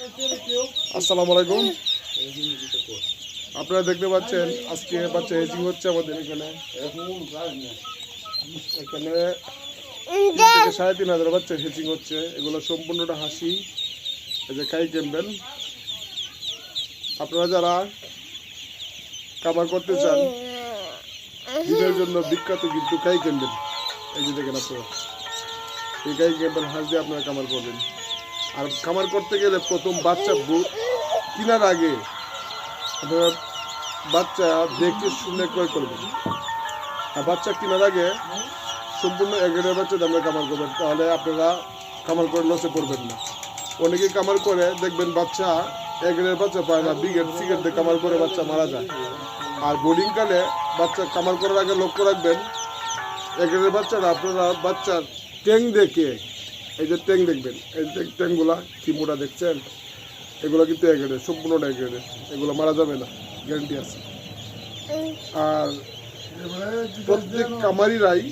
আসসালামু আলাইকুম। আপনারা দেখতে পাচ্ছেন আজকে বাচ্চা হেজিং হচ্ছে আমাদের এখানে। এখানে 3,000 থেকে 3,500 বাচ্চা হেজিং হচ্ছে। এগুলো সম্পূর্ণটা হাসি, এই যে কাই ক্যাম্বেল। আপনারা যারা খামার করতে চান, ডিমের জন্য বিখ্যাত কিন্তু কাই ক্যাম্বেল। এই যে দেখেন আপনারা, এই কাই ক্যাম্বেল হাঁস দিয়ে আপনারা খামার করবেন। আর খামার করতে গেলে প্রথম বাচ্চা কেনার আগে আপনারা বাচ্চা দেখে শুনে ক্রয় করবেন। আর বাচ্চা কেনার আগে সম্পূর্ণ এগ্রেডের বাচ্চা আমরা খামার করবেন, তাহলে আপনারা খামার করে লসে পড়বেন না। অনেকেই খামার করে দেখবেন বাচ্চা এগ্রেডের বাচ্চা পায় না, বিগেট সিগেট দিয়ে খামার করে বাচ্চা মারা যায়। আর বোর্ডিংকালে বাচ্চা খামার করার আগে লক্ষ্য রাখবেন এগ্রেডের বাচ্চারা আপনারা বাচ্চার ট্যাং দেখে, এই যে ট্যাং দেখবেন, এই যে ট্যাংগুলা কি মোটা দেখছেন, এগুলো কিন্তু এগ্রেডের, সম্পূর্ণটা এগ্রেডের, এগুলো মারা যাবে না, গ্যারান্টি আছে। আর প্রত্যেক খামারিরাই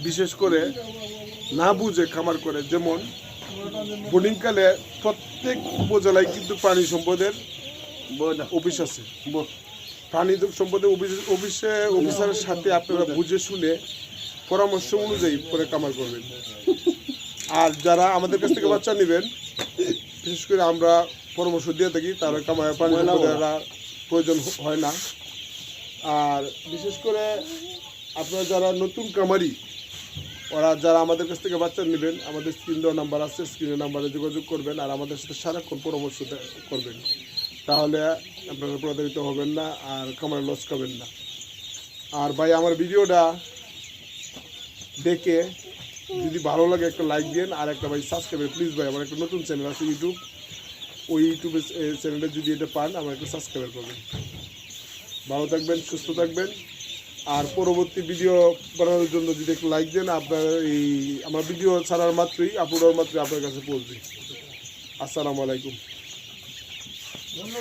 বিশেষ করে না বুঝে খামার করে। যেমন বোর্ডিংকালে প্রত্যেক উপজেলায় কিন্তু প্রাণী সম্পদের অফিস আছে। প্রাণী সম্পদের অফিসারের সাথে আপনারা বুঝে শুনে পরামর্শ অনুযায়ী করে খামার করবেন। আর যারা আমাদের কাছ থেকে বাচ্চা নেবেন, বিশেষ করে আমরা পরামর্শ দিয়ে থাকি, তারা খামার প্রাণী সম্পদের প্রয়োজন হয় না। আর বিশেষ করে আপনারা যারা নতুন খামারি, ওরা যারা আমাদের কাছ থেকে বাচ্চা নেবেন, আমাদের স্ক্রিন দেওয়া নাম্বার আছে, স্ক্রিনের নাম্বারে যোগাযোগ করবেন আর আমাদের সাথে সারাক্ষণ পরামর্শ করবেন। তাহলে আপনারা প্রতারিত হবেন না আর খামারে লস খাবেন না। আর ভাই, আমার ভিডিওটা দেখে যদি ভালো লাগে একটা লাইক দেন, আর একটা ভাই সাবস্ক্রাইব প্লিজ। ভাই, আমার একটা নতুন চ্যানেল আছে ইউটিউব, ওই ইউটিউবের চ্যানেলটা যদি এটা পান আমার একটা সাবস্ক্রাইব করবেন। ভালো থাকবেন, সুস্থ থাকবেন। আর পরবর্তী ভিডিও বানানোর জন্য যদি একটু লাইক দেন, আপনার এই আমার ভিডিও ছাড়ার মাত্রই আপলোড হওয়ার মাত্রই আপনার কাছে পৌঁছবে। আসসালামু আলাইকুম।